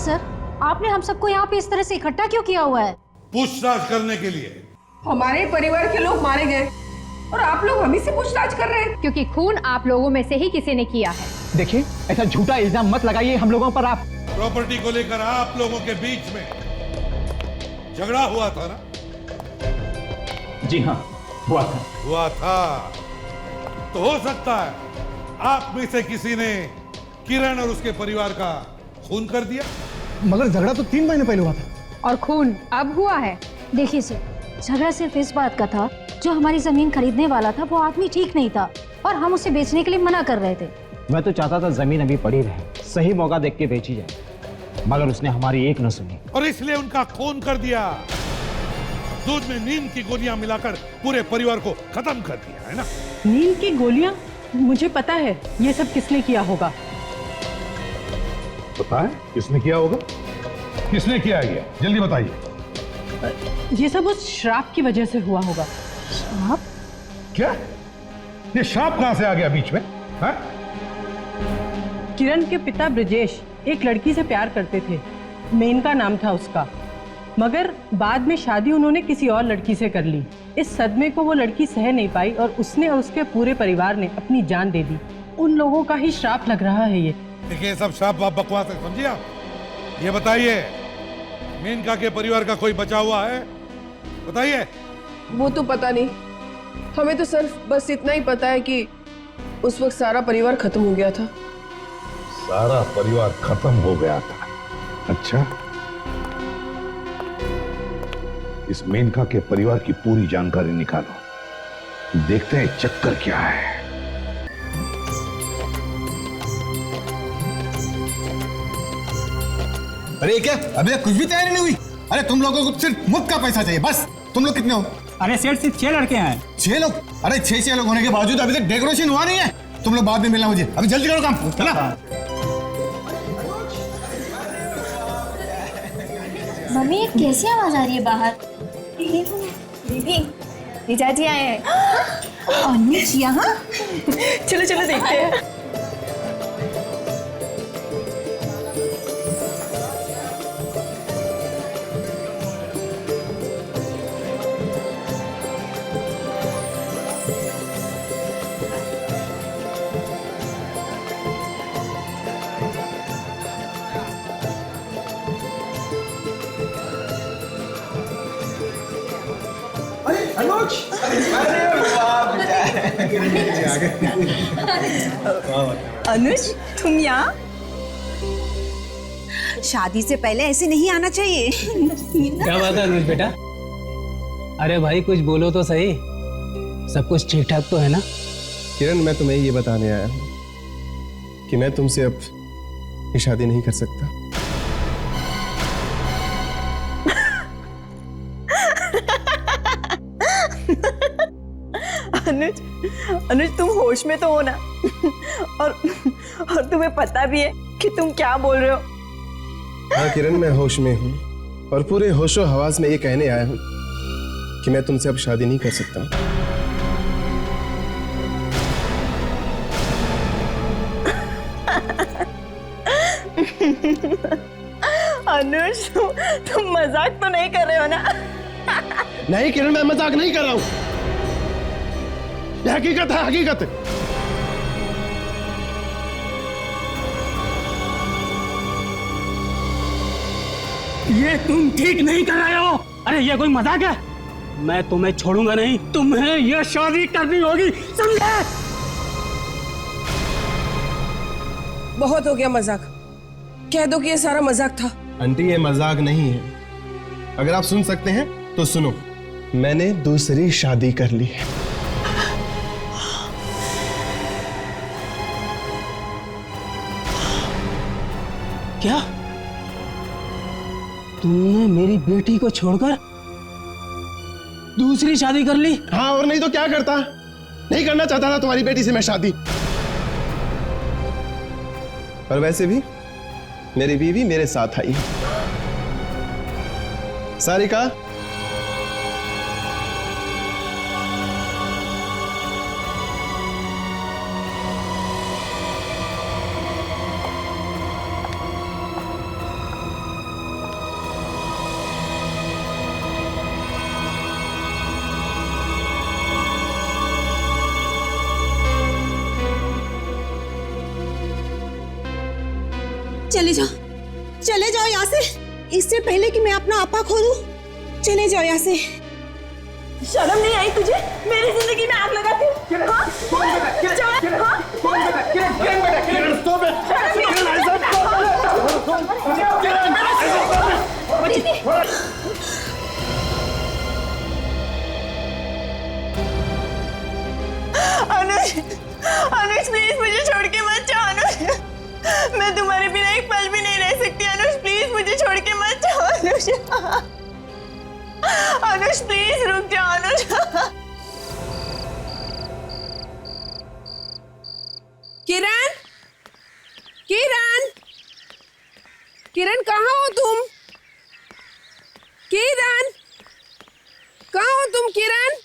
Sir? आपने हम सबको यहाँ पे इस तरह से इकट्ठा क्यों किया हुआ है? पूछताछ करने के लिए। हमारे परिवार के लोग मारे गए और आप लोग हम ही से पूछताछ कर रहे हैं, क्योंकि खून आप लोगों में से ही किसी ने किया है। देखिए, ऐसा झूठा इल्जाम मत लगाइए हम लोगों पर। आप प्रॉपर्टी को लेकर आप लोगों के बीच में झगड़ा हुआ था ना? जी हाँ, हुआ था। तो हो सकता है आप में से किसी ने किरण और उसके परिवार का खून कर दिया। मगर झगड़ा तो 3 महीने पहले हुआ था। और खून अब हुआ है। देखिए सर, झगड़ा सिर्फ इस बात का था, जो हमारी जमीन खरीदने वाला था वो आदमी ठीक नहीं था और हम उसे बेचने के लिए मना कर रहे थे। मैं तो चाहता था जमीन अभी पड़ी रहे, सही मौका देख के बेची जाए, मगर उसने हमारी एक न सुनी और इसलिए उनका खून कर दिया। दूध में नींद की गोलियां मिलाकर पूरे परिवार को खत्म कर दिया, है ना? नींद की गोलियां? मुझे पता है ये सब किसने किया होगा। पता है किसने किया होगा? किसने किया ये? जल्दी बताइए। ये सब उस श्राप की वजह से हुआ होगा। श्राप? क्या? ये श्राप कहां से आ गया बीच में? हा? किरण के पिता ब्रजेश एक लड़की से प्यार करते थे, मेनका नाम था उसका, मगर बाद में शादी उन्होंने किसी और लड़की से कर ली। इस सदमे को वो लड़की सह नहीं पाई और उसने और उसके पूरे परिवार ने अपनी जान दे दी। उन लोगों का ही श्राप लग रहा है ये। देखिए, सब श्राप बकवास है, समझिए आप। ये बताइए, मेनका के परिवार का कोई बचा हुआ है? बताइए। वो तो पता नहीं, हमें तो सिर्फ बस इतना ही पता है कि उस वक्त सारा परिवार खत्म हो गया था। सारा परिवार खत्म हो गया था? अच्छा, इस मेनका के परिवार की पूरी जानकारी निकालो, देखते हैं चक्कर क्या है। अरे क्या अभी तक कुछ भी तैयारी नहीं हुई? अरे तुम लोगों को सिर्फ मुफ्त का पैसा चाहिए बस। तुम लोग कितने हो? अरे सेठ, सिर्फ 6 लड़के हैं। 6 लोग? अरे 6 लोग होने के बावजूद अभी तक डेकोरेशन हुआ नहीं है। तुम लोग बाद में मिलना मुझे, अभी जल्दी करो काम, चला। मम्मी, ये कैसी आवाज आ रही है बाहर? दीदी, जीजाजी आए हैं। अनुज यहाँ? चलो चलो देखते हैं। अनुज, अनुज, तुम यहाँ? शादी से पहले ऐसे नहीं आना चाहिए। क्या बात है अनुज बेटा? अरे भाई कुछ बोलो तो सही, सब कुछ ठीक ठाक तो है ना? किरण, मैं तुम्हें ये बताने आया हूँ कि मैं तुमसे अब ये शादी नहीं कर सकता। अनुज, अनुज तुम होश में तो हो ना? और तुम्हें पता भी है कि तुम क्या बोल रहे हो? हाँ किरण, मैं होश में हूँ और पूरे होशो हवास में ये कहने आया हूँ कि मैं तुमसे अब शादी नहीं कर सकता। अनुज, तुम मजाक तो नहीं कर रहे हो ना? नहीं किरण, मैं मजाक नहीं कर रहा हूँ, ये हकीकत है, हकीकत। ये तुम ठीक नहीं कर रहे हो। अरे ये कोई मजाक है? मैं तुम्हें छोड़ूंगा नहीं, तुम्हें ये शादी करनी होगी, समझे? बहुत हो गया मजाक, कह दो कि ये सारा मजाक था। आंटी, ये मजाक नहीं है। अगर आप सुन सकते हैं तो सुनो, मैंने दूसरी शादी कर ली है। क्या तुमने मेरी बेटी को छोड़कर दूसरी शादी कर ली? हाँ, और नहीं तो क्या करता? नहीं करना चाहता था तुम्हारी बेटी से मैं शादी। और वैसे भी मेरी बीवी मेरे साथ आई। सारिका, चले जाओ, चले जाओ यहाँ से, इससे पहले कि मैं अपना आपा खो दूं। चले जाओ यहाँ से। शर्म नहीं आई तुझे? मेरी जिंदगी में आग लगाती हूँ। हाँ? अनुज, अनुज प्लीज मुझे छोड़ के मत जाओ अनुज, मैं तुम्हारे बिना एक पल भी नहीं रह सकती। अनुज प्लीज मुझे छोड़ के मत जाओ अनुज, अनुज प्लीज रुक जाओ अनुज। किरण, किरण, किरण कहाँ हो तुम? किरण, कहाँ हो तुम किरण?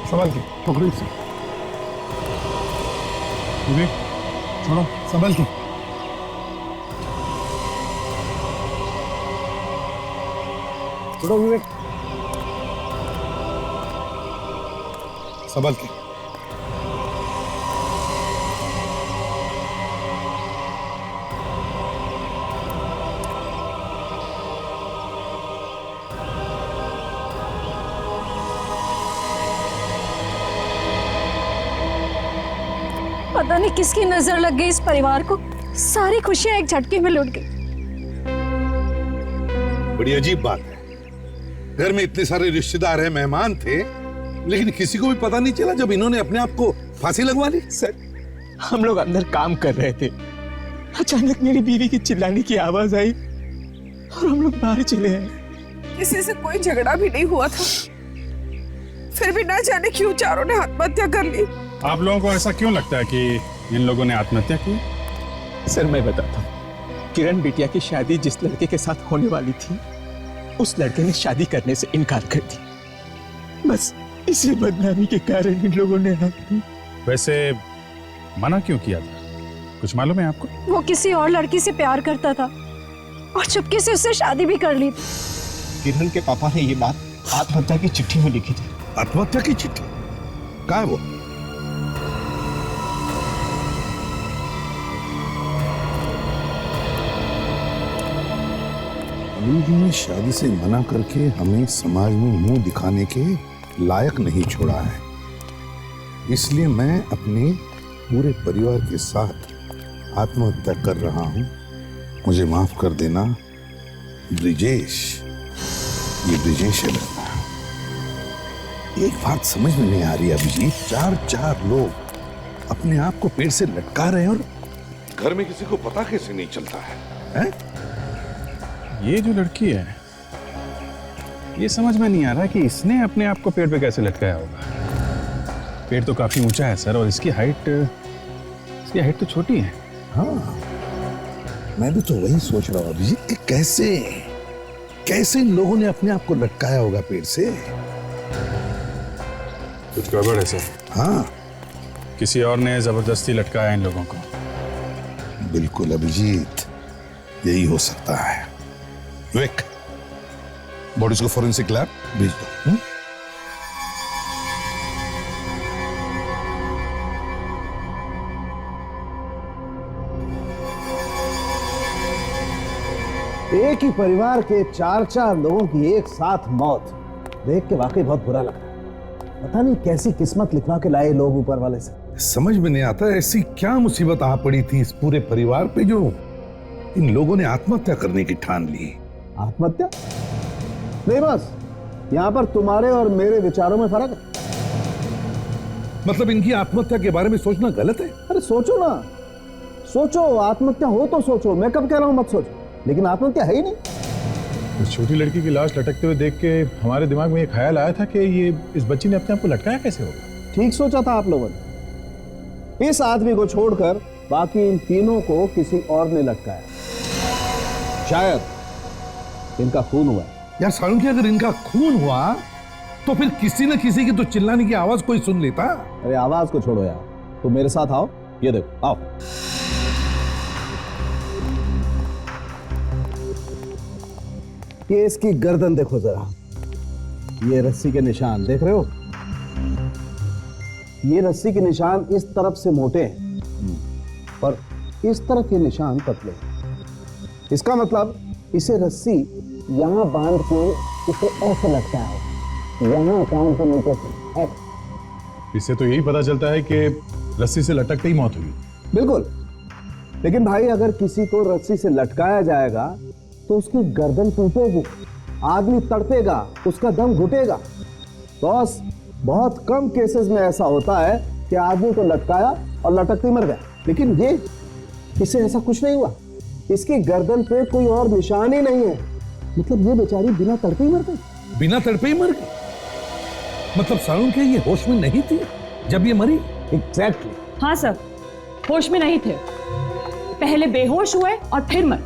संभाल के पकड़ो इसे। विवेक छोड़ो, संभाल के। छोड़ो विवेक, संभाल के। पता नहीं किसकी नजर लग गई इस परिवार को, सारी खुशियां एक झटके में लुट गई। बड़ी अजीब बात है, घर में इतने सारे रिश्तेदार हैं, मेहमान थे, लेकिन किसी को भी पता नहीं चला जब इन्होंने अपने आप को फांसी लगवा ली। सर, हम लोग अंदर काम कर रहे थे, अचानक मेरी बीवी की चिल्लाने की आवाज आई और हम लोग बाहर चले आए। किसी से कोई झगड़ा भी नहीं हुआ था, फिर भी ना जाने क्यों चारों ने आत्महत्या कर ली। आप लोगों को ऐसा क्यों लगता है कि इन लोगों ने आत्महत्या की? सर मैं बताता हूँ, किरण बिटिया की शादी जिस लड़के के साथ होने वाली थी, उस लड़के ने शादी करने से इनकार कर दिया। बस इसी बदनामी के कारण इन लोगों ने वैसे मना क्यों किया था, कुछ मालूम है आपको? वो किसी और लड़की से प्यार करता था और चुपके से उससे शादी भी कर ली थी। किरण के पापा ने ये बात आत्महत्या की चिट्ठी में लिखी थी। आत्महत्या की चिट्ठी? कहाँ है वो? अमीर ने शादी से मना करके हमें समाज में मुंह दिखाने के लायक नहीं छोड़ा है, इसलिए मैं अपने पूरे परिवार के साथ आत्महत्या कर रहा हूं। मुझे माफ कर देना ब्रिजेश, ये ब्रिजेश है लड़का। एक बात समझ में नहीं आ रही अभिजीत, चार लोग अपने आप को पेड़ से लटका रहे हैं और घर में किसी को पता कैसे नहीं चलता है? ये जो लड़की है, ये समझ में नहीं आ रहा कि इसने अपने आप को पेड़ पे कैसे लटकाया होगा। पेड़ तो काफी ऊंचा है सर, और इसकी हाइट तो छोटी है। हाँ, मैं भी तो वही सोच रहा हूँ अभिजीत कि कैसे इन लोगों ने अपने आप को लटकाया होगा पेड़ से। कुछ गड़बड़ है सर। हाँ, किसी और ने जबरदस्ती लटकाया इन लोगों को। बिल्कुल अभिजीत, यही हो सकता है। विवेक, बॉडीज को फोरेंसिक लैब भेज दो। एक ही परिवार के चार लोगों की एक साथ मौत देख के वाकई बहुत बुरा लग रहा है। पता नहीं कैसी किस्मत लिखवा के लाए लोग ऊपर वाले से। समझ में नहीं आता ऐसी क्या मुसीबत आ पड़ी थी इस पूरे परिवार पे जो इन लोगों ने आत्महत्या करने की ठान ली। आत्महत्या? नहीं बस, यहाँ पर तुम्हारे और मेरे विचारों में फर्क है। मतलब इनकी आत्महत्या के बारे में सोचना गलत है? अरे सोचो ना, सोचो, आत्महत्या हो तो सोचो, मैं कब कह रहा हूं मत सोचो, लेकिन आत्महत्या है ही नहीं। उस छोटी लड़की की लाश लटकते हुए देख के हमारे दिमाग में ये ख्याल आया था कि ये इस बच्ची ने अपने आप को लटकाया कैसे होगा। ठीक सोचा था आप लोगों ने। इस आदमी को छोड़कर बाकी इन तीनों को किसी और ने लटकाया। शायद इनका खून हुआ। यार साळुंखे, अगर इनका खून हुआ तो फिर किसी न किसी की तो चिल्लाने की आवाज कोई सुन लेता। अरे आवाज को छोड़ो यार, तो मेरे साथ आओ, ये देखो, आओ। ये इसकी गर्दन देखो जरा, ये रस्सी के निशान देख रहे हो? ये रस्सी के निशान इस तरफ से मोटे हैं और इस तरफ ये निशान पतले हैं। इसका मतलब इसे रस्सी यहां बांध के इसे ऐसे लटकाया है, यहां कान के नीचे से। इससे तो यही पता चलता है कि रस्सी से लटकते ही मौत हुई। बिल्कुल, लेकिन भाई अगर किसी को रस्सी से लटकाया जाएगा तो उसकी गर्दन टूटेगी, आदमी तड़पेगा, उसका दम घुटेगा। बॉस, बहुत कम केसेस में ऐसा होता है कि आदमी को लटकाया और लटकते ही मर गया, लेकिन ये इससे ऐसा कुछ नहीं हुआ। इसकी गर्दन पे कोई और निशान ही नहीं है, मतलब ये बेचारी बिना तड़पे ही मर गई। बिना तड़पे ही मर गई? मतलब साळुंखे ये होश में नहीं थी जब ये मरी? एग्जैक्टली। हाँ सर, होश में नहीं थे, पहले बेहोश हुए और फिर मर,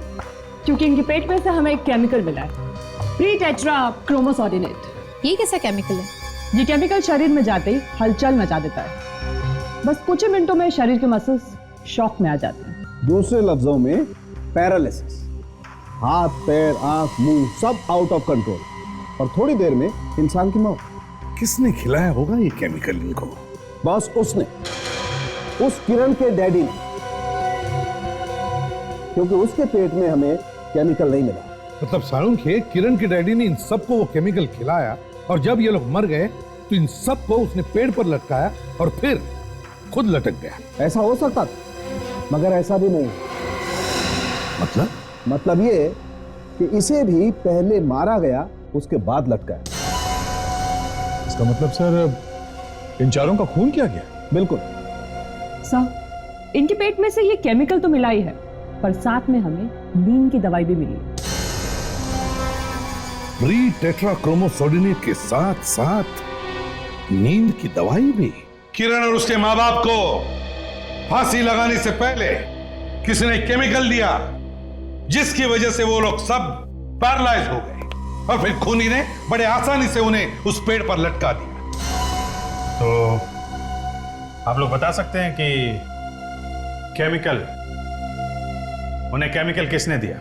क्योंकि इनके पेट में से हमें एक केमिकल मिला है, प्री टेट्रा क्रोमोसोडिनेट। ये कैसा केमिकल है? ये केमिकल शरीर में जाते ही हलचल मचा देता है, बस कुछ ही मिनटों में शरीर के मसल्स शॉक में आ जाते हैं। दूसरे लफ्जों में पैरालिसिस, हाथ पैर आंख मुंह सब आउट ऑफ कंट्रोल, और थोड़ी देर में इंसान की मौत। किसने खिलाया होगा ये केमिकल इनको? बस उसने, उस किरण के डैडी ने, क्योंकि उसके पेट में हमें केमिकल नहीं मिला। मतलब साळुंखे, किरण के डैडी ने इन सबको वो केमिकल खिलाया और जब ये लोग मर गए तो इन सबको उसने पेड़ पर लटकाया और फिर खुद लटक गया। ऐसा हो सकता था, मगर ऐसा भी नहीं। मतलब ये कि इसे भी पहले मारा गया, उसके बाद लटकाया। इसका मतलब सर इन चारों का खून किया गया? बिल्कुल सर, इनके पेट में से ये केमिकल तो मिला ही है, पर साथ में हमें नींद की दवाई भी मिली है। प्री टेट्राक्रोमोसोडिनेट के साथ साथ नींद की दवाई भी। किरण और उसके माँ बाप को फांसी लगाने से पहले किसी ने केमिकल दिया, जिसकी वजह से वो लोग सब पैरालाइज हो गए, और फिर खूनी ने बड़े आसानी से उन्हें उस पेड़ पर लटका दिया। तो आप लोग बता सकते हैं कि उन्हें केमिकल किसने दिया?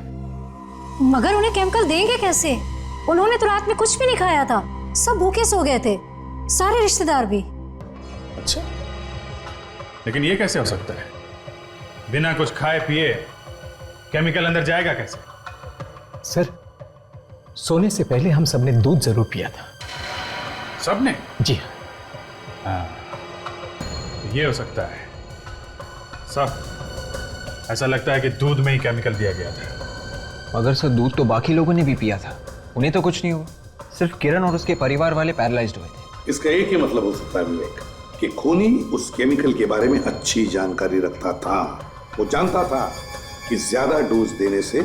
मगर उन्हें केमिकल देंगे कैसे? उन्होंने तो रात में कुछ भी नहीं खाया था, सब भूखे सो गए थे, सारे रिश्तेदार भी। अच्छा, लेकिन ये कैसे हो सकता है? बिना कुछ खाए पिए केमिकल अंदर जाएगा कैसे? सर, सोने से पहले हम सबने दूध जरूर पिया था। सबने? जी हाँ, ये हो सकता है। सब ऐसा लगता है कि दूध में ही केमिकल दिया गया था। मगर सर, दूध तो बाकी लोगों ने भी पिया था, उन्हें तो कुछ नहीं हुआ, सिर्फ किरण और उसके परिवार वाले पैरालाइज्ड हुए थे। इसका एक ही मतलब हो सकता है विवेक, कि खूनी उस केमिकल के बारे में अच्छी जानकारी रखता था। वो जानता था कि ज्यादा डोज देने से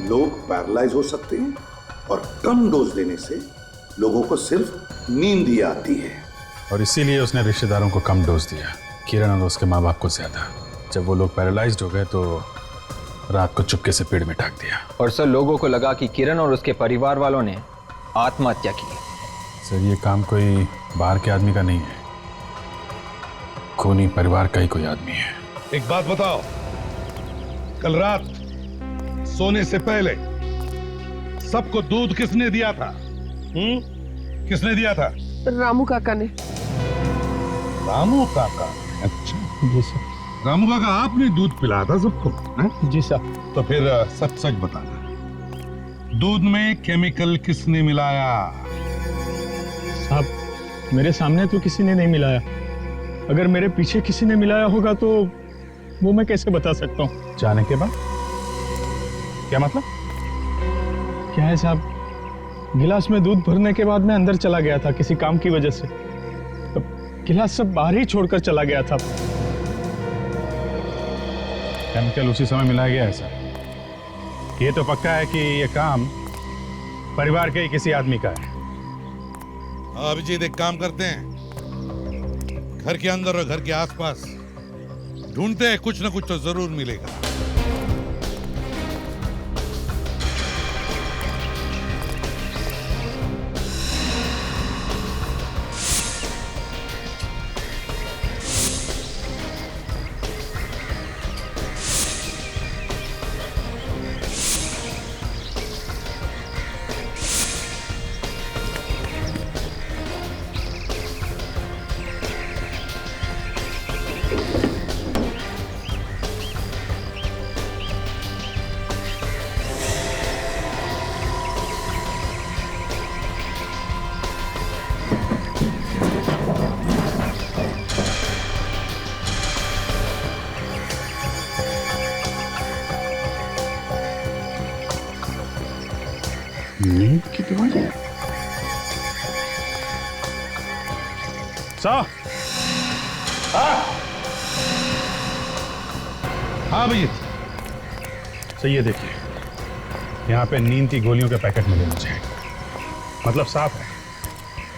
लोग पैरालाइज हो सकते हैं और कम डोज देने से लोगों को सिर्फ नींद ही आती है, और इसीलिए उसने रिश्तेदारों को कम डोज दिया, किरण और उसके माँ बाप को ज्यादा। जब वो लोग पैरालाइज्ड हो गए तो रात को चुपके से पेड़ में ढक दिया। और सर, लोगों को लगा कि किरण और उसके परिवार वालों ने आत्महत्या की। सर, ये काम कोई बाहर के आदमी का नहीं है, खूनी परिवार का ही कोई आदमी है। एक बात बताओ, कल रात सोने से पहले सबको दूध किसने दिया था? किसने दिया था? रामू काका ने। रामू काका? अच्छा जी सर। रामू काका, आपने दूध पिलाया था सबको? जी सर। तो फिर सच सच बताना, दूध में केमिकल किसने मिलाया? साहब, मेरे सामने तो किसी ने नहीं मिलाया, अगर मेरे पीछे किसी ने मिलाया होगा तो वो मैं कैसे बता सकता हूँ? जाने के बाद क्या मतलब? क्या है साहब, गिलास में दूध भरने के बाद मैं अंदर चला गया था किसी काम की वजह से। गिलास सब बाहर ही छोड़कर चला गया था। केमिकल उसी समय मिलाया गया है सर। ये तो पक्का है कि ये काम परिवार के ही किसी आदमी का है। अभिजीत, एक काम करते हैं, घर के अंदर और घर के आसपास ढूंढते हैं, कुछ ना कुछ तो जरूर मिलेगा। नींद की दवाई? हाँ भैया। सही है, देखिए यहाँ पे नींद की गोलियों के पैकेट मिले मुझे। मतलब साफ है,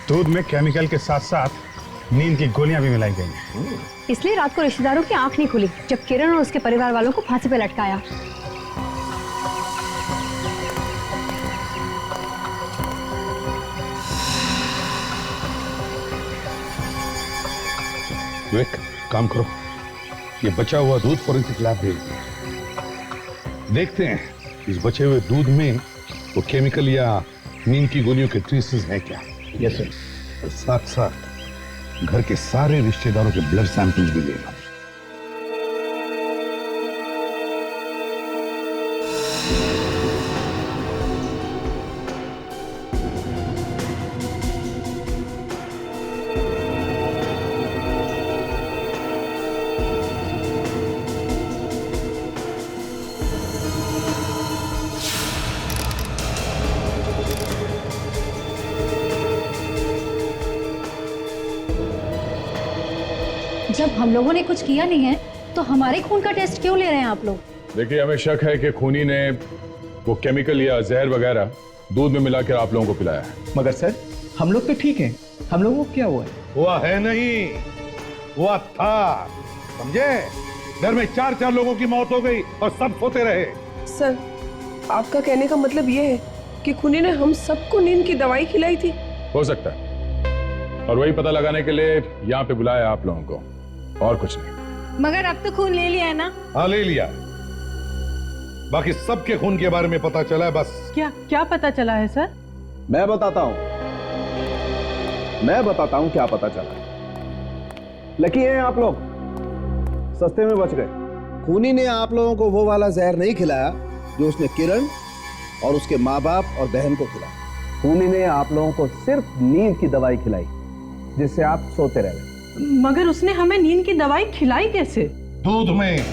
दूध में केमिकल के साथ साथ नींद की गोलियां भी मिलाई गई हैं। इसलिए रात को रिश्तेदारों की आंख नहीं खुली जब किरण और उसके परिवार वालों को फांसी पे लटकाया। विवेक, काम करो, ये बचा हुआ दूध फॉरेंसिक लैब भेज दो। देखते हैं इस बचे हुए दूध में वो केमिकल या नींद की गोलियों के ट्रेसेस हैं क्या। Yes sir. साथ साथ घर के सारे रिश्तेदारों के ब्लड सैंपल्स भी ले लो। जब हम लोगों ने कुछ किया नहीं है तो हमारे खून का टेस्ट क्यों ले रहे हैं आप लोग? देखिए, हमें शक है कि खूनी ने वो केमिकल या जहर वगैरह दूध में मिलाकर आप लोगों को पिलाया है। मगर सर, हम लोग तो ठीक हैं, हम लोगों को क्या हुआ है? हुआ है नहीं, हुआ था, समझे? घर में 4-4 लोगों की मौत हो गई और सब सोते रहे। सर, आपका कहने का मतलब ये है कि खूनी ने हम सबको नींद की दवाई खिलाई थी? हो सकता है, और वही पता लगाने के लिए यहाँ पे बुलाया आप लोगों को, और कुछ नहीं। मगर अब तो खून ले लिया है ना? हाँ, ले लिया। बाकी सबके खून के बारे में पता चला है बस। क्या पता चला है सर? मैं बताता हूं क्या पता चला। लकी हैं आप लोग, सस्ते में बच गए। खूनी ने आप लोगों को वो वाला जहर नहीं खिलाया जो उसने किरण और उसके माँ बाप और बहन को खिलाया। खूनी ने आप लोगों को सिर्फ नींद की दवाई खिलाई जिससे आप सोते रह गए। मगर उसने हमें नींद की दवाई खिलाई कैसे? दूध में।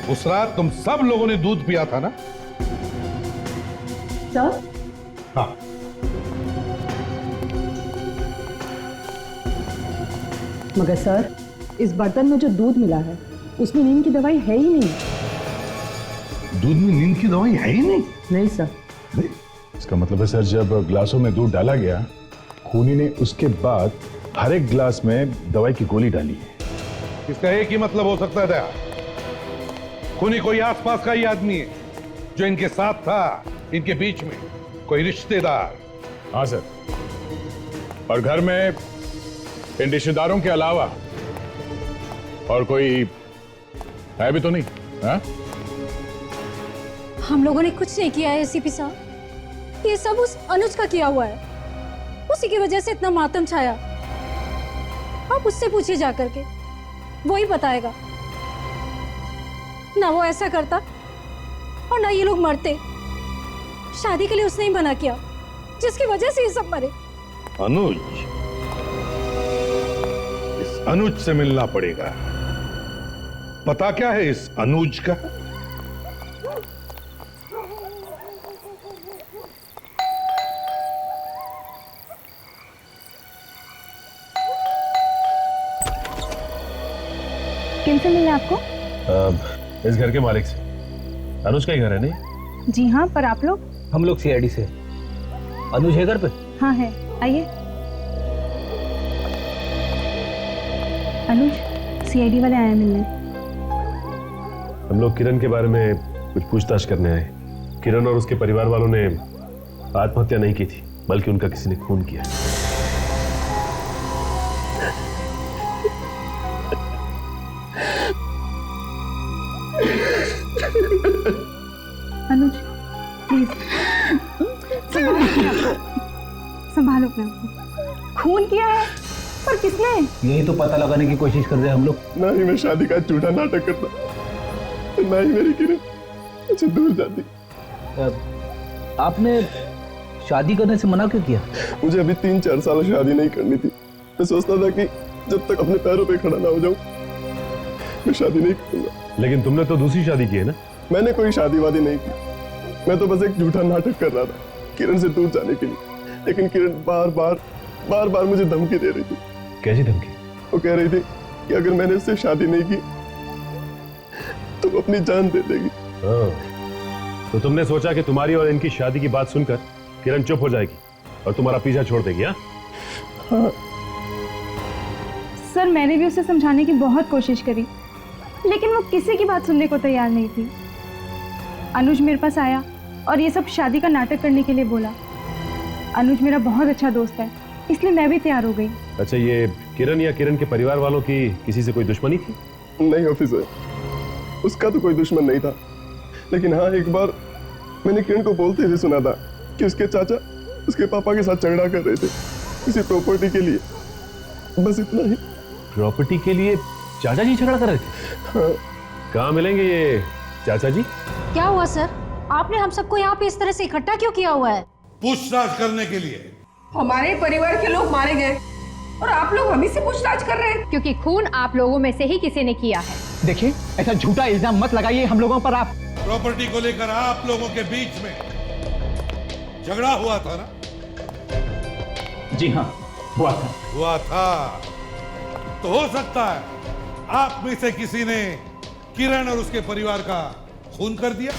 उस रात तुम सब लोगों ने दूध पिया था ना? सर? हाँ। मगर सर, इस बर्तन में जो दूध मिला है उसमें नींद की दवाई है ही नहीं। दूध में नींद की दवाई है ही नहीं? नहीं सर। इसका मतलब है सर, जब ग्लासों में दूध डाला गया, खूनी ने उसके बाद हर एक ग्लास में दवाई की गोली डाली है। इसका एक ही मतलब हो सकता है दया, खूनी कोई आसपास का ही आदमी है जो इनके साथ था, इनके बीच में कोई रिश्तेदार। हाँ सर, और घर में इन रिश्तेदारों के अलावा और कोई है भी तो नहीं? हाँ? हम लोगों ने कुछ नहीं किया है एसीपी साहब, ये सब उस अनुज का किया हुआ है। उसी की वजह से इतना मातम छाया। आप उससे पूछिए जाकर के, वो ही बताएगा। ना वो ऐसा करता और ना ये लोग मरते। शादी के लिए उसने ही मना किया, जिसकी वजह से ये सब मरे। अनुज, इस अनुज से मिलना पड़ेगा। पता क्या है इस अनुज का? किनसे मिले आपको? इस घर के मालिक से। अनुज का ही घर है नहीं? जी हाँ, पर आप लोग? हम लोग सीआईडी से। अनुज है घर पे? हाँ है, आइए। अनुज, सीआईडी वाले आए हैं मिलने। हम लोग किरण के बारे में कुछ पूछताछ करने आए। किरण और उसके परिवार वालों ने आत्महत्या नहीं की थी, बल्कि उनका किसी ने खून किया। अनुज, प्लीज संभालो अपने आप को। खून किया है, पर किसने? यही तो पता लगाने की कोशिश कर रहे हैं हम लोग। ना ही मैं शादी का झूठा नाटक करता, ना ही मेरी किरण मुझे दूर जाती। आपने शादी करने से मना क्यों किया? मुझे अभी 3-4 साल शादी नहीं करनी थी। मैं सोचता था कि जब तक अपने पैरों पे खड़ा ना हो जाऊं, मैं शादी नहीं करूंगा। लेकिन तुमने तो दूसरी शादी की है ना? मैंने कोई शादी वादी नहीं की। मैं तो बस एक झूठा नाटक कर रहा था किरण से दूर जाने के लिए। लेकिन किरण बार बार मुझे धमकी दे रही थी। कैसी धमकी? वो कह रही थी कि अगर मैंने उससे शादी नहीं की तो वो अपनी जान दे देगी। तो तुमने सोचा कि तुम्हारी और इनकी शादी की बात सुनकर किरण चुप हो जाएगी और तुम्हारा पीछा छोड़ देगी? हाँ? सर, मैंने भी उसे समझाने की बहुत कोशिश करी, लेकिन वो किसी की बात सुनने को तैयार नहीं थी। अनुज मेरे पास आया और ये सब शादी का नाटक करने के लिए बोला। अनुज मेरा बहुत अच्छा दोस्त है, इसलिए मैं भी तैयार हो गई। अच्छा, ये किरण या किरण के परिवार वालों की किसी से कोई दुश्मनी थी? नहीं ऑफिसर, उसका तो कोई दुश्मन नहीं था। लेकिन हाँ, एक बार मैंने किरण को बोलते हुए सुना था कि उसके चाचा उसके पापा के साथ झगड़ा कर रहे थे किसी प्रॉपर्टी के लिए। बस इतना ही। प्रॉपर्टी के लिए चाचा जी झगड़ा कर रहे थे? हाँ। कहाँ मिलेंगे ये चाचा जी? क्या हुआ सर? आपने हम सबको यहाँ पे इस तरह से इकट्ठा क्यों किया हुआ है? पूछताछ करने के लिए। हमारे परिवार के लोग मारे गए और आप लोग हम ही से पूछताछ कर रहे हैं, क्योंकि खून आप लोगों में से ही किसी ने किया है। देखिए, ऐसा झूठा इल्जाम मत लगाइए हम लोगों पर। आप प्रॉपर्टी को लेकर आप लोगों के बीच में झगड़ा हुआ था ना? जी हाँ, हुआ था। तो हो सकता है आप में से किसी ने किरण और उसके परिवार का खून कर दिया।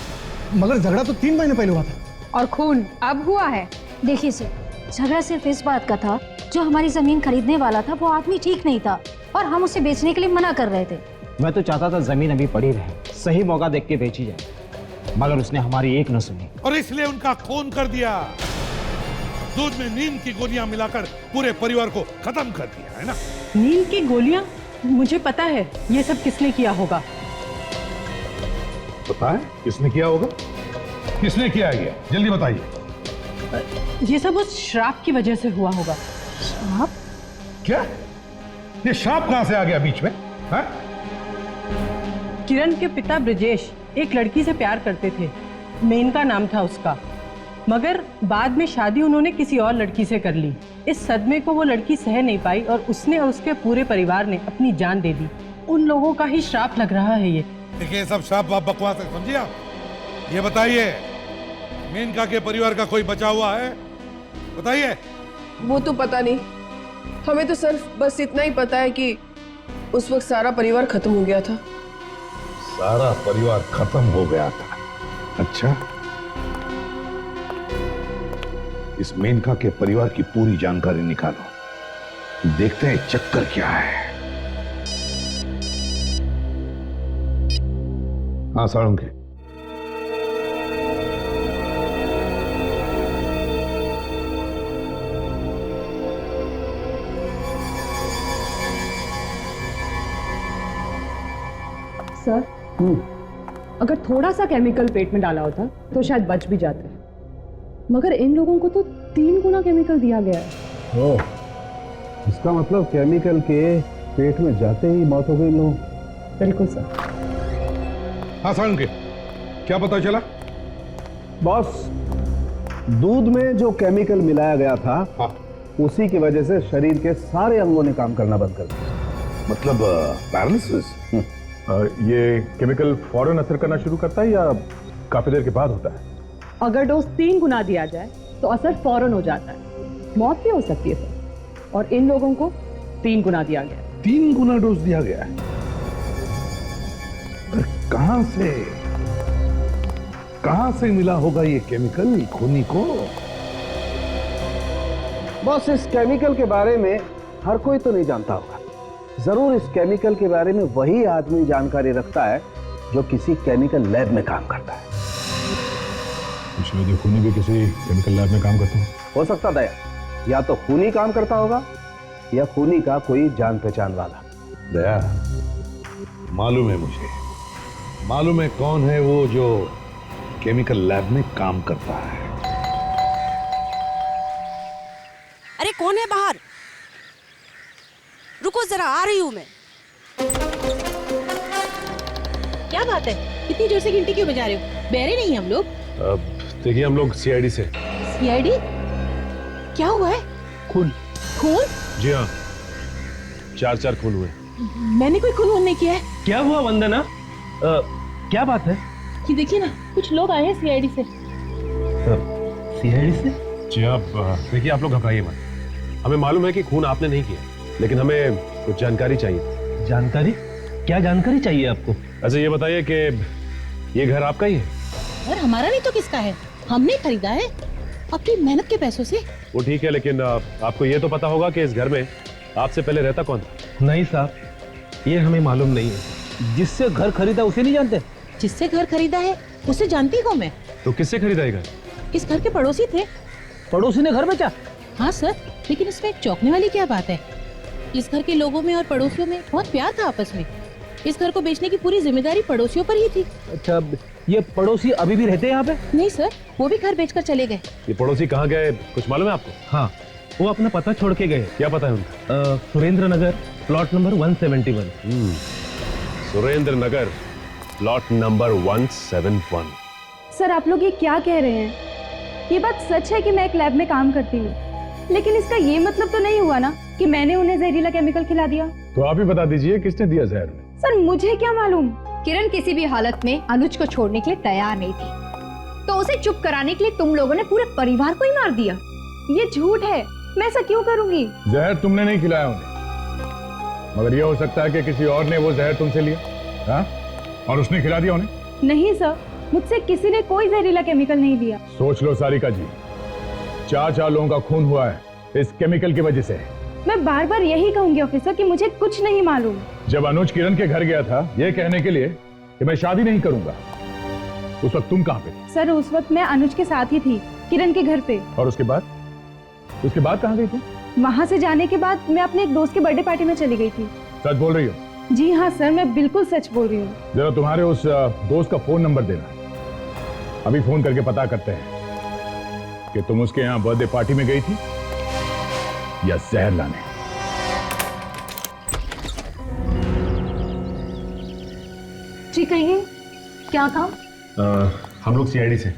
मगर झगड़ा तो 3 महीने पहले हुआ था। और खून अब हुआ है। देखिए सर, झगड़ा सिर्फ इस बात का था, जो हमारी जमीन खरीदने वाला था वो आदमी ठीक नहीं था और हम उसे बेचने के लिए मना कर रहे थे। मैं तो चाहता था जमीन अभी पड़ी रहे, सही मौका देख के बेची जाए, मगर उसने हमारी एक न सुनी और इसलिए उनका खून कर दिया। दूध में नीम की गोलियां मिलाकर पूरे परिवार को खत्म कर दिया है ना? नीम की गोलियां? मुझे पता है ये सब किसने किया होगा। पता है किसने किया होगा? किसने किया है ये? जल्दी बताइए। ये सब उस श्राप की वजह से हुआ होगा। श्राप? क्या? ये श्राप कहां से आ गया बीच में? हाँ? किरण के पिता ब्रजेश एक लड़की से प्यार करते थे, मेनका नाम था उसका, मगर बाद में शादी उन्होंने किसी और लड़की से कर ली। इस सदमे को वो लड़की सह नहीं पाई और उसने और उसके पूरे परिवार ने अपनी जान दे दी। उन लोगों का ही श्राप लग रहा है ये। देखिए, सब श्राप बकवास है, समझिए आप। ये बताइए, मेनका के परिवार का कोई बचा हुआ है? बताइए। वो तो पता नहीं, हमें तो सिर्फ बस इतना ही पता है कि उस वक्त सारा परिवार खत्म हो गया था। सारा परिवार खत्म हो गया था? अच्छा, इस मेनका के परिवार की पूरी जानकारी निकालो, देखते हैं चक्कर क्या है। हाँ साळुंखे, सर, अगर थोड़ा सा केमिकल पेट में डाला होता तो शायद बच भी जाते, मगर इन लोगों को तो 3 गुना केमिकल दिया गया है। ओह, इसका मतलब केमिकल के पेट में जाते ही मौत हो गई लोगों। बिल्कुल सर। हाँ साळुंखे, क्या पता चला? बॉस, दूध में जो केमिकल मिलाया गया था, हाँ, उसी की वजह से शरीर के सारे अंगों ने काम करना बंद कर दिया। मतलब पैरालिसिस? ये केमिकल फौरन असर करना शुरू करता है या काफी देर के बाद होता है? अगर डोज 3 गुना दिया जाए तो असर फौरन हो जाता है, मौत भी हो सकती है सर। और इन लोगों को 3 गुना दिया गया। 3 गुना डोज दिया गया है? कहां से मिला होगा ये केमिकल खूनी को? बॉस, इस केमिकल के बारे में हर कोई तो नहीं जानता होगा। जरूर इस केमिकल के बारे में वही आदमी जानकारी रखता है जो किसी केमिकल लैब में काम करता है। शायद ये खूनी भी किसी केमिकल लैब में काम करता हो सकता दया, या तो खूनी काम करता होगा या खूनी का कोई जान पहचान वाला। दया, मालूम है मुझे, मालूम है कौन है वो जो केमिकल लैब में काम करता है। अरे कौन है बाहर? रुको जरा, आ रही हूं मैं। क्या बात है, इतनी जोर से घंटी क्यों बजा रहे हो? बहरे नहीं हम लोग? देखिए, हम लोग सीआईडी से। सीआईडी? क्या हुआ है? खून। खून? जी हाँ, 4 खून हुए। मैंने कोई खून नहीं किया है। क्या हुआ वंदना? क्या बात है? ये देखिए ना, कुछ लोग आए हैं सीआईडी से। सीआईडी से? जी आप देखिए, आप लोग घबराइए मत। हमें मालूम है कि खून आपने नहीं किया, लेकिन हमें कुछ जानकारी चाहिए। जानकारी? क्या जानकारी चाहिए आपको? अच्छा ये बताइए कि ये घर आपका ही है? और हमारा नहीं तो किसका है? हमने खरीदा है अपनी मेहनत के पैसों से। वो ठीक है, लेकिन आपको ये तो पता होगा कि इस घर में आपसे पहले रहता कौन था? नहीं साहब, ये हमें मालूम नहीं है। जिससे घर खरीदा उसे नहीं जानते? जिससे घर खरीदा है उसे जानती हूँ मैं। तो किससे खरीदा ये घर? इस घर के पड़ोसी थे। पड़ोसी ने घर बेचा? हाँ सर, लेकिन इसमें एक चौंकने वाली क्या बात है, इस घर के लोगों में और पड़ोसियों में बहुत प्यार था आपस में। इस घर को बेचने की पूरी जिम्मेदारी पड़ोसियों पर ही थी। अच्छा, ये पड़ोसी अभी भी रहते हैं यहाँ पे? नहीं सर, वो भी घर बेचकर चले गए। ये पड़ोसी कहाँ गए, कुछ मालूम है आपको? हाँ, वो अपना पता छोड़ के गए। क्या पता है उनका? सुरेंद्र नगर, प्लॉट नंबर 171। सुरेंद्र नगर, प्लॉट नंबर 171। सर, आप लोग ये क्या कह रहे हैं? ये बात सच है कि मैं एक लैब में काम करती हूँ, लेकिन इसका ये मतलब तो नहीं हुआ ना कि मैंने उन्हें जहरीला केमिकल खिला दिया। तो आप ही बता दीजिए, किसने दिया जहर? सर, मुझे क्या मालूम। किरण किसी भी हालत में अनुज को छोड़ने के लिए तैयार नहीं थी, तो उसे चुप कराने के लिए तुम लोगों ने पूरे परिवार को ही मार दिया। ये झूठ है, मैं ऐसा क्यों करूंगी? जहर तुमने नहीं खिलाया उन्हें, मगर यह हो सकता है कि किसी और ने वो जहर तुमसे लिया, हाँ? और उसने खिला दिया उन्हें। नहीं सर, मुझसे किसी ने कोई जहरीला केमिकल नहीं लिया। सोच लो सारिका जी, 4 लोगों का खून हुआ है इस केमिकल की वजह से। मैं बार बार यही कहूंगी ऑफिसर कि मुझे कुछ नहीं मालूम। जब अनुज किरण के घर गया था ये कहने के लिए कि मैं शादी नहीं करूंगा, उस वक्त तुम कहाँ पे? सर, उस वक्त मैं अनुज के साथ ही थी, किरण के घर पे। और उसके बाद कहाँ गई थी? वहाँ से जाने के बाद मैं अपने एक दोस्त की बर्थडे पार्टी में चली गई थी। सच बोल रही हो? जी हाँ सर, मैं बिल्कुल सच बोल रही हूँ। जरा तुम्हारे उस दोस्त का फोन नंबर देना, अभी फोन करके पता करते हैं कि तुम उसके यहाँ बर्थडे पार्टी में गई थी या जहर लाने। जी कहिए, क्या काम? हम लोग सीआईडी से।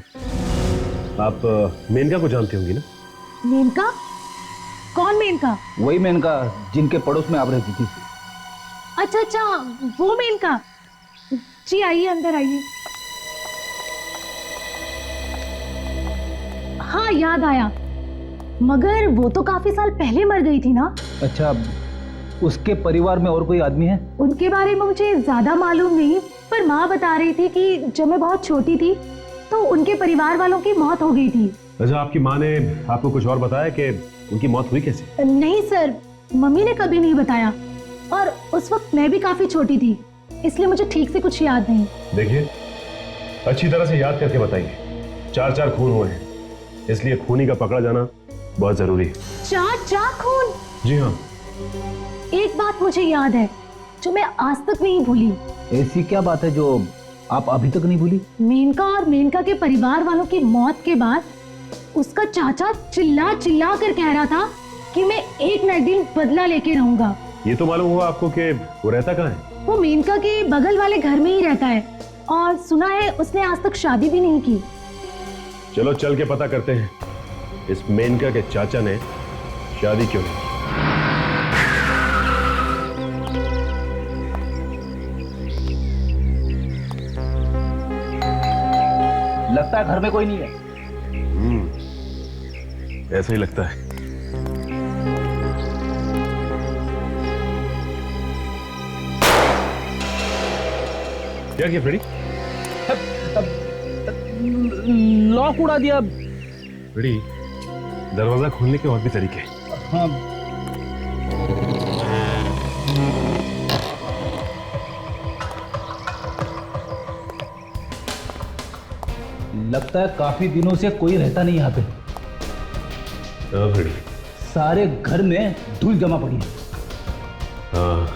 आप मेनका को जानती होंगी ना? मेनका? कौन मेनका? वही मेनका जिनके पड़ोस में आप रहती थी। अच्छा अच्छा, वो मेनका। जी आइए, अंदर आइए। हाँ, याद आया, मगर वो तो काफी साल पहले मर गई थी ना? अच्छा, उसके परिवार में और कोई आदमी है? उनके बारे में मुझे ज्यादा मालूम नहीं, पर माँ बता रही थी कि जब मैं बहुत छोटी थी तो उनके परिवार वालों की मौत हो गई थी। अच्छा, आपकी माँ ने आपको कुछ और बताया कि उनकी मौत हुई कैसे? नहीं सर, मम्मी ने कभी नहीं बताया, और उस वक्त मैं भी काफी छोटी थी, इसलिए मुझे ठीक से कुछ याद नहीं। देखिए, अच्छी तरह से याद करके बताइए। 4 खून हुए हैं, इसलिए खूनी का पकड़ा जाना बहुत जरूरी है। 4 खून? जी हाँ। एक बात मुझे याद है जो मैं आज तक नहीं भूली। ऐसी क्या बात है जो आप अभी तक नहीं भूली? मेनका और मेनका के परिवार वालों की मौत के बाद उसका चाचा चिल्ला चिल्ला कर कह रहा था कि मैं एक न एक दिन बदला लेके रहूंगा। ये तो मालूम हुआ आपको कि वो रहता कहाँ है? वो मेनका के बगल वाले घर में ही रहता है, और सुना है उसने आज तक शादी भी नहीं की। चलो चल के पता करते हैं इस मेनका के चाचा ने शादी क्यों नहीं की। लगता है घर में कोई नहीं है। ऐसा ही लगता है। क्या किया फ्रेडी? लॉक उड़ा दिया। फ्रेडी, दरवाजा खोलने के और भी तरीके हैं। हाँ। लगता है काफी दिनों से कोई रहता नहीं यहाँ पे। हाँ फ्रेडी। सारे घर में धूल जमा पड़ी है। हाँ,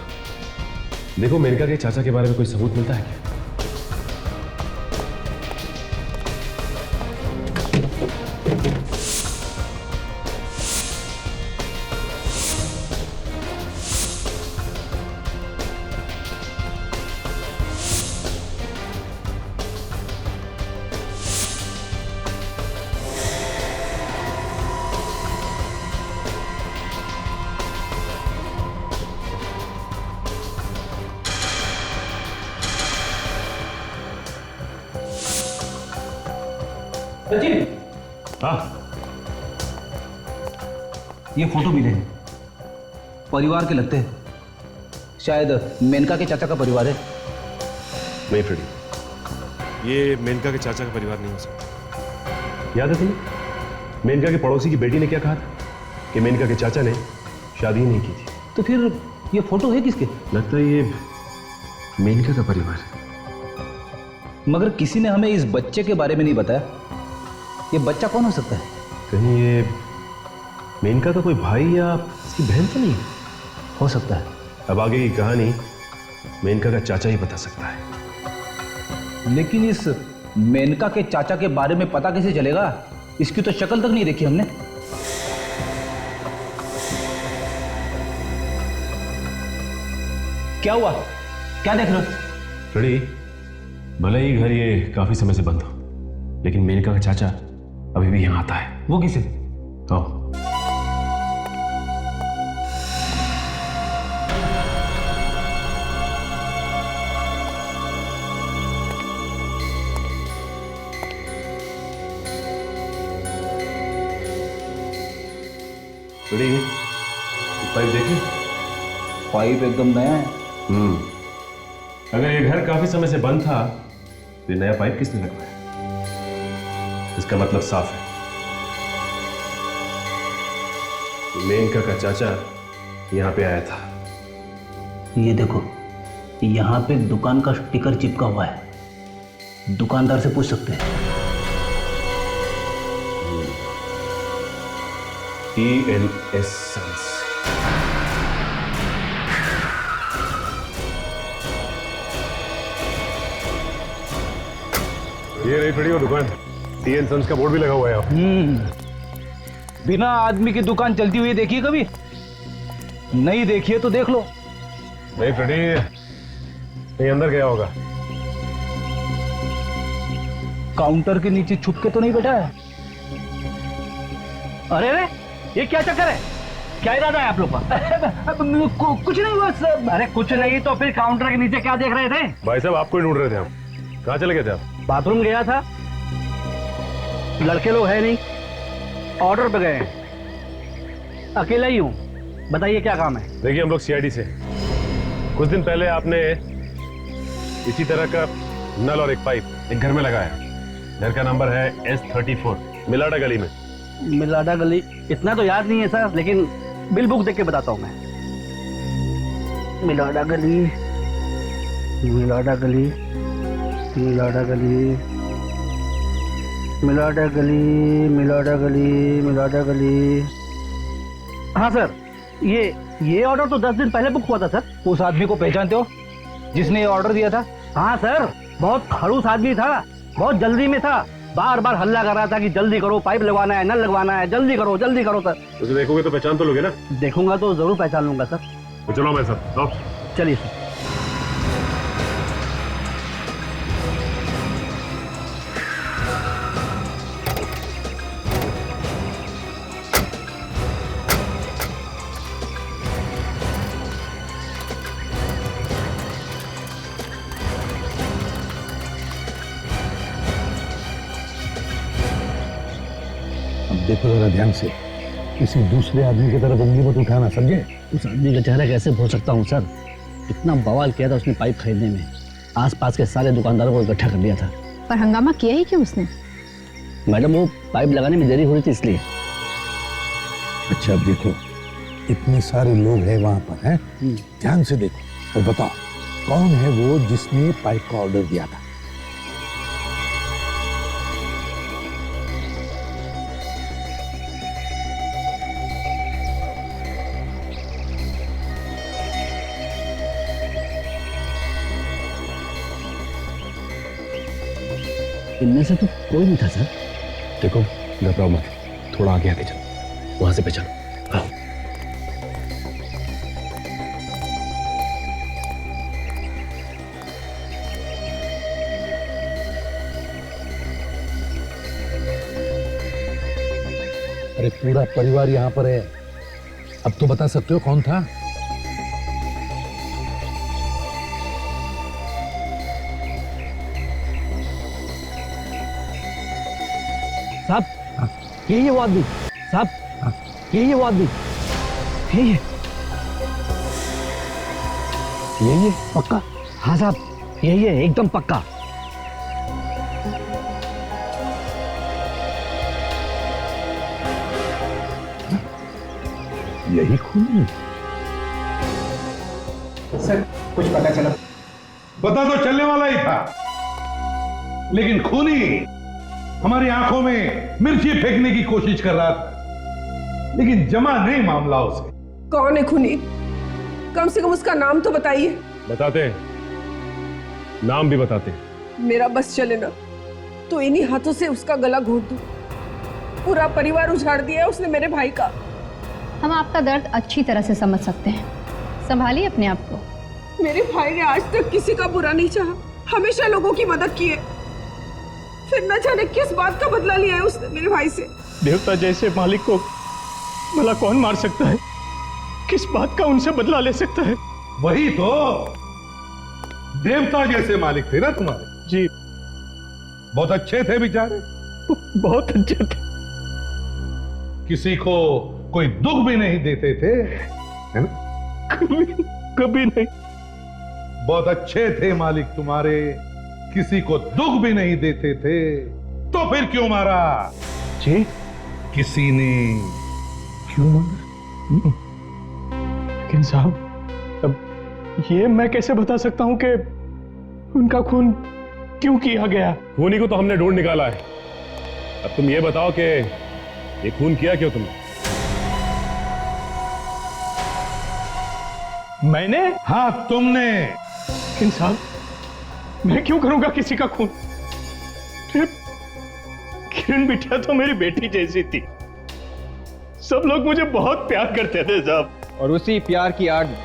देखो मेनका के चाचा के बारे में कोई सबूत मिलता है क्या? सचिन, हाँ, ये फोटो मिले हैं, परिवार के लगते हैं। शायद मेनका के चाचा का परिवार है। नहीं फ्रेडी, ये मेनका के चाचा का परिवार नहीं हो सकता। याद है तुम्हें मेनका के पड़ोसी की बेटी ने क्या कहा था कि मेनका के चाचा ने शादी ही नहीं की थी। तो फिर ये फोटो है किसके? लगता है ये मेनका का परिवार है। मगर किसी ने हमें इस बच्चे के बारे में नहीं बताया। ये बच्चा कौन हो सकता है? कहीं ये मेनका का कोई भाई या इसकी बहन तो नहीं? हो सकता है। अब आगे की कहानी मेनका का चाचा ही बता सकता है। लेकिन इस मेनका के चाचा के बारे में पता कैसे चलेगा? इसकी तो शक्ल तक नहीं देखी हमने। क्या हुआ? क्या देख रहे हो? फ्रेडी, भले ही घर ये काफी समय से बंद हो, लेकिन मेनका का चाचा अभी भी यहाँ आता है। वो किसे? आओ। फ्रेडी, पाइप देखिए। पाइप एकदम नया है। अगर ये घर काफी समय से बंद था तो ये नया पाइप किसने लगवाया? इसका मतलब साफ है, मेनका का चाचा यहाँ पे आया था। ये देखो, यहाँ पे दुकान का स्टिकर चिपका हुआ है। दुकानदार से पूछ सकते हैं। ENS Sons। ये रही फ्रेडी वो दुकान। TN Sons का बोर्ड भी लगा हुआ है। बिना आदमी की दुकान चलती हुई देखिए कभी? नहीं देखिए तो देख लो। नहीं फ्रेडी, ये अंदर गया होगा। काउंटर के नीचे छुप के तो नहीं बैठा है? अरे अरे, ये क्या चक्कर है? क्या इरादा है आप लोग का? कुछ नहीं बस। अरे कुछ नहीं तो फिर काउंटर के नीचे क्या देख रहे थे? भाई साहब, आपको ही ढूंढ रहे थे हम। कहाँ चले गए थे आप? बाथरूम गया था। लड़के लोग है नहीं, ऑर्डर पे गए। अकेला ही हूँ। बताइए क्या काम है? देखिए, हम लोग CID से। कुछ दिन पहले आपने इसी तरह का नल और एक पाइप एक घर में लगाया। घर का नंबर है S34, मिलाडा गली में। मिलाडा गली? इतना तो याद नहीं है सर, लेकिन बिल बुक देख के बताता हूँ मैं। मिलाडा गली, मिलाडा गली, मिलाडा गली, मिलाडा गली, मिलाडा गली, मिलाडा गली। हाँ सर, ये ऑर्डर तो 10 दिन पहले बुक हुआ था सर। उस आदमी को पहचानते हो जिसने ये ऑर्डर दिया था? हाँ सर, बहुत खड़ूस आदमी था, बहुत जल्दी में था। बार बार हल्ला कर रहा था कि जल्दी करो, पाइप लगवाना है, नल लगवाना है, जल्दी करो सर। उसे देखोगे तो पहचान तो लोगे ना? देखूंगा तो जरूर पहचान लूंगा सर। तो चलो मैं सब। चलिए सर। देखो जरा ध्यान से, किसी दूसरे आदमी की तरफ उंगली मत उठाना, समझे? उस आदमी का चेहरा कैसे भूल सकता हूँ सर? इतना बवाल किया था उसने पाइप खरीदने में। आसपास के सारे दुकानदारों को इकट्ठा कर लिया था। पर हंगामा किया ही क्यों उसने? मैडम वो पाइप लगाने में देरी हो रही थी इसलिए। अच्छा अब देखो, इतने सारे लोग हैं वहां पर, हैं? ध्यान से देखो और बताओ कौन है वो जिसने पाइप का ऑर्डर दिया था? इनमें से तो कोई नहीं था सर। देखो घबराओ मत, थोड़ा आगे आगे चलो, वहां से पहचानो। आओ। अरे पूरा परिवार यहाँ पर है, अब तो बता सकते हो कौन था? साहब यही है वो आदमी। साहब यही है वो आदमी। यही है, यही है पक्का? हाँ साहब यही है, एकदम पक्का। यही खून है? सर कुछ पता चला? पता तो चलने वाला ही था, लेकिन खूनी हमारी आंखों में मिर्ची फेंकने की कोशिश कर रहा था, लेकिन जमा नहीं मामला उसे। कौन है खूनी? कम से कम उसका नाम तो बताइए। बताते हैं, नाम भी बताते हैं। मेरा बस चले ना तो इन्हीं हाथों से उसका गला घोट दूं। पूरा परिवार उजाड़ दिया है उसने मेरे भाई का। हम आपका दर्द अच्छी तरह से समझ सकते हैं, संभालिए अपने आप को। मेरे भाई ने आज तक किसी का बुरा नहीं चाहा, हमेशा लोगों की मदद की है। फिर न जाने किस बात का बदला लिया है उसने मेरे भाई से। देवता जैसे मालिक को भला कौन मार सकता है? किस बात का उनसे बदला ले सकता है? वही तो, देवता जैसे मालिक थे ना तुम्हारे। जी बहुत अच्छे थे बेचारे, बहुत अच्छे थे। किसी को कोई दुख भी नहीं देते थे, है ना? कभी नहीं। बहुत अच्छे थे मालिक तुम्हारे, किसी को दुख भी नहीं देते थे, तो फिर क्यों मारा? जी किसी ने क्यों मारा? लेकिन साहब अब ये मैं कैसे बता सकता हूं कि उनका खून क्यों किया गया? खूनी को तो हमने ढूंढ निकाला है, अब तुम ये बताओ कि ये खून किया क्यों तुमने? मैंने? हाँ तुमने। लेकिन साहब मैं क्यों करूंगा किसी का खून? किरण बिटिया तो मेरी बेटी जैसी थी, सब लोग मुझे बहुत प्यार करते थे साहब। और उसी प्यार की आड़ में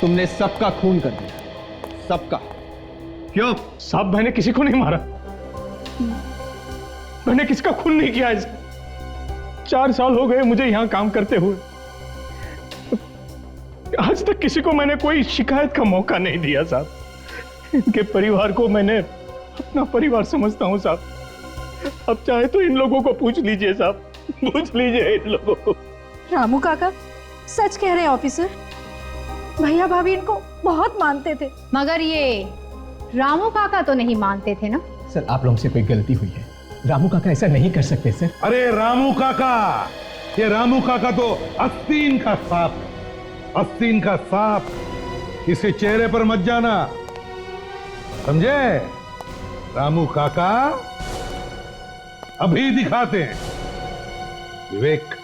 तुमने सबका खून कर दिया, सबका। क्यों साहब? मैंने किसी को नहीं मारा, मैंने किसका खून नहीं किया। 4 साल हो गए मुझे यहां काम करते हुए, आज तक किसी को मैंने कोई शिकायत का मौका नहीं दिया साहब। इनके परिवार को मैंने अपना परिवार समझता हूं साहब। अब चाहे तो इन लोगों को पूछ लीजिए साहब, पूछ लीजिए इन लोगों को। रामू काका सच कह रहे हैं ऑफिसर, भैया भाभी इनको बहुत मानते थे। मगर ये रामू काका तो नहीं मानते थे ना? सर आप लोगों से कोई गलती हुई है, रामू काका ऐसा नहीं कर सकते सर। अरे रामू काका, ये रामू काका तो आस्तीन का सांप है, आस्तीन का सांप। इसे चेहरे पर मत जाना, समझे? रामू काका अभी दिखाते हैं विवेक।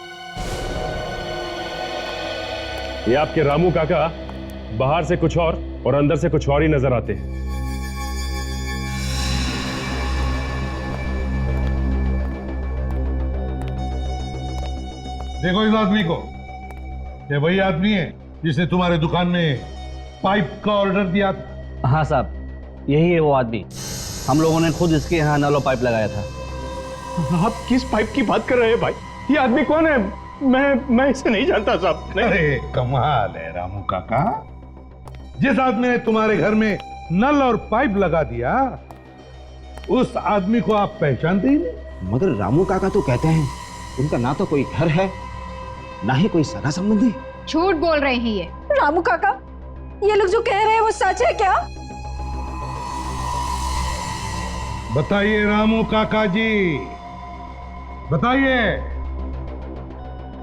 ये आपके रामू काका बाहर से कुछ और अंदर से कुछ और ही नजर आते हैं। देखो इस आदमी को, ये वही आदमी है जिसने तुम्हारे दुकान में पाइप का ऑर्डर दिया था। हाँ साहब यही है वो आदमी, हम लोगों ने खुद इसके यहाँ नलो पाइप लगाया था। आप किस पाइप की बात कर रहे हैं भाई? ये आदमी कौन है? मैं इसे नहीं जानता साहब। अरे कमाल है रामू काका, जिस आदमी ने तुम्हारे घर में नल और पाइप लगा दिया उस आदमी को आप पहचानते ही नहीं। मगर रामू काका तो कहते हैं उनका ना तो कोई घर है ना ही कोई सगा संबंधी। झूठ बोल रहे हैं ये। रामू काका ये लोग जो कह रहे हैं वो सच है क्या? बताइए रामू काका जी, बताइए।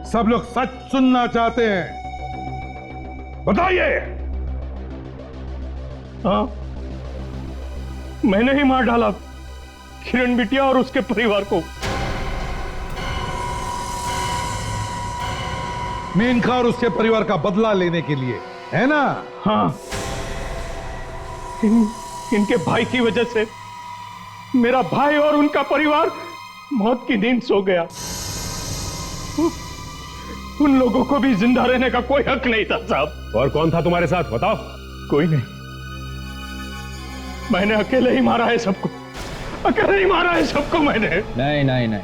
सब लोग सच सुनना चाहते हैं, बताइए। हाँ, मैंने ही मार डाला किरण बिटिया और उसके परिवार को। मेनका और उसके परिवार का बदला लेने के लिए, है ना? हाँ, इनके भाई की वजह से मेरा भाई और उनका परिवार मौत की नींद सो गया। उन लोगों को भी जिंदा रहने का कोई हक नहीं था साहब। और कौन था तुम्हारे साथ, बताओ? कोई नहीं, मैंने अकेले ही मारा है सबको, अकेले ही मारा है सबको मैंने। नहीं नहीं नहीं,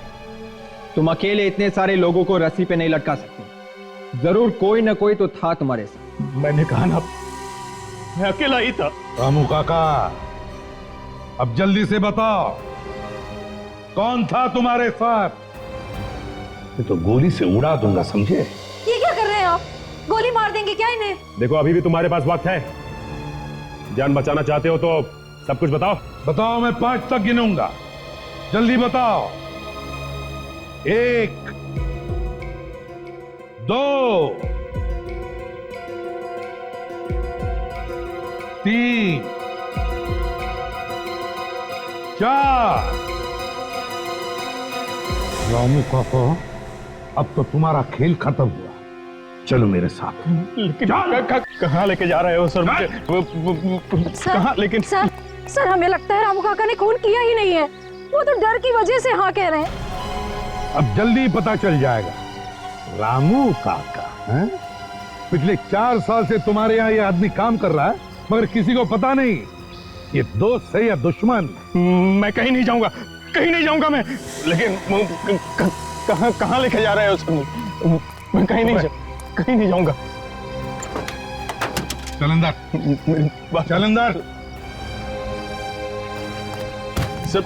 तुम अकेले इतने सारे लोगों को रस्सी पे नहीं लटका सकते। जरूर कोई ना कोई तो था तुम्हारे साथ। मैंने कहा ना, मैं अकेला ही था। रामू काका, अब जल्दी से बताओ, कौन था तुम्हारे साथ? ये तो गोली से उड़ा दूंगा, समझे? ये क्या कर रहे हैं आप? गोली मार देंगे क्या इन्हें? देखो, अभी भी तुम्हारे पास वक्त है। जान बचाना चाहते हो तो सब कुछ बताओ। बताओ, मैं 5 तक गिनूंगा, जल्दी बताओ। 1, 2, 3, 4। रामू काका, अब तो तुम्हारा खेल खत्म हुआ। चलो मेरे साथ। लेकिन कहाँ लेके जा रहे हो सर मुझे? कहाँ? लेकिन सर हमें लगता है रामू काका ने खून किया ही नहीं है। वो तो डर की वजह से हाँ कह रहे हैं। अब जल्दी पता चल जाएगा। रामू काका, हैं? पिछले 4 साल से तुम्हारे यहाँ ये आदमी काम कर रहा है, मगर किसी को पता नहीं ये दोस्त है या दुश्मन। मैं कहीं नहीं जाऊंगा, कहीं नहीं जाऊंगा मैं। लेकिन कहाँ लेके जा रहे हो सर? मैं कहीं नहीं जाऊंगा। चल अंदर, चल अंदर। सब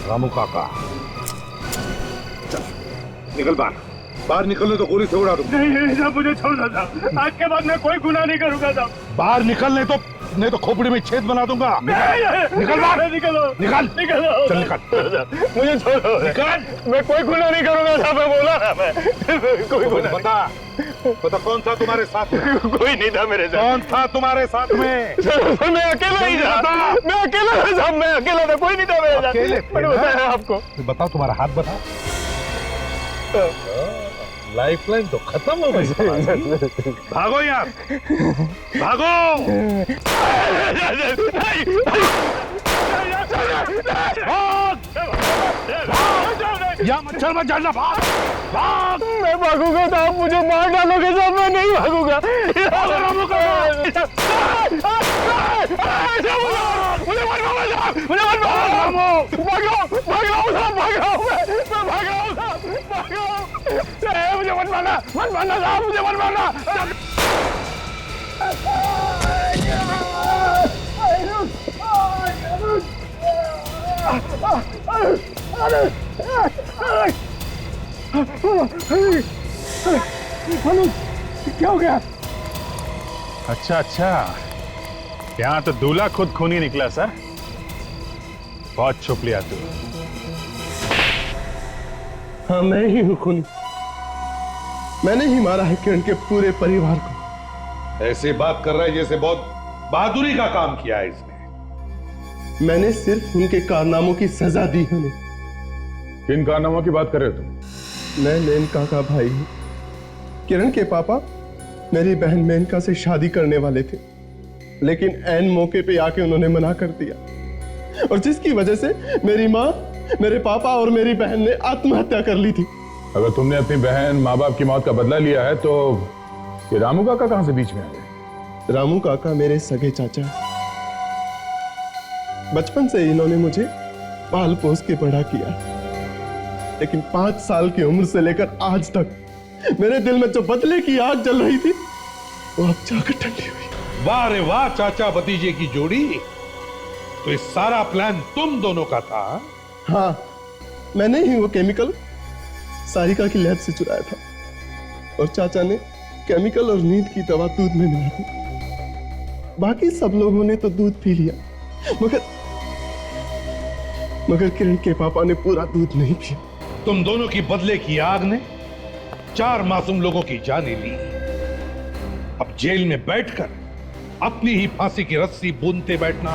रामू काका, चल निकल बाहर। बाहर निकलने तो गोली से उड़ा दूंगा। नहीं साहब, मुझे छोड़ दो साहब। आज के बाद मैं कोई गुनाह नहीं करूंगा साहब। बाहर निकलने तो नहीं तो खोपड़ी में छेद बना दूंगा। निकल बाहर, निकलो, निकल, निकलो, चल निकल, मुझे छोड़ो, निकल। मैं कोई गुनाह नहीं करूंगा साहब, मैं बोला ना मैं कोई गुनाह। बता कौन था तुम्हारे साथ में? कोई नहीं था मेरे साथ। कौन था तुम्हारे साथ में? सर मैं अकेला ही था। मैं अकेला था साहब, मैं अकेला था, कोई नहीं था मेरे साथ। अकेले मैंने बताया आपको। बताओ, तुम्हारा हाथ बताओ। लाइफलाइन तो खत्म हो गई। भागो यार, भागो। यहाँ मच्छर मत जाना, भाग भाग। मैं भागूंगा तो आप मुझे मार डालोगे साहब, मैं नहीं भागूंगा। मुझे मत मारो साहब, मुझे मत मारो। मुझे मत मारना साहब, मुझे मत मारना। क्या हो गया? अच्छा, यहाँ तो दूल्हा खुद खूनी निकला सर। बहुत छुप लिया तू। हाँ, मैं ही हूँ खूनी। मैंने ही मारा है किरण के पूरे परिवार को। ऐसे बात कर रहा है जैसे बहुत बहादुरी का काम किया है इसने। मैंने सिर्फ उनके कारनामों की सजा दी है उन्हें। किन कारनामों की बात कर रहे हो तुम? मैं मेनका का भाई हूं। किरण के पापा मेरी बहन मेनका से शादी करने वाले थे, लेकिन ऐन मौके पे आके उन्होंने मना कर दिया, और जिसकी वजह से मेरी माँ, मेरे पापा और मेरी बहन ने आत्महत्या कर ली थी। अगर तुमने अपनी बहन माँ बाप की मौत का बदला लिया है तो ये रामू काका कहां से बीच में आ गए? रामू काका मेरे सगे चाचा है। बचपन से इन्होंने मुझे पाल पोस के बड़ा किया, लेकिन 5 साल की उम्र से लेकर आज तक मेरे दिल में जो बदले की आग जल रही थी वो अब जाकर ठंडी हुई। वाह रे वाह, चाचा भतीजे की जोड़ी। तो इस सारा प्लान तुम दोनों का था? हाँ, मैंने ही वो केमिकल सारिका की लैब से चुराया था और चाचा ने केमिकल और नींद की दवा दूध में मिला दी। बाकी सब लोगों ने तो दूध पी लिया, मगर किरण के पापा ने पूरा दूध नहीं पिया। तुम दोनों की बदले की आग ने 4 मासूम लोगों की जानें ली। अब जेल में बैठकर अपनी ही फांसी की रस्सी बूंदते बैठना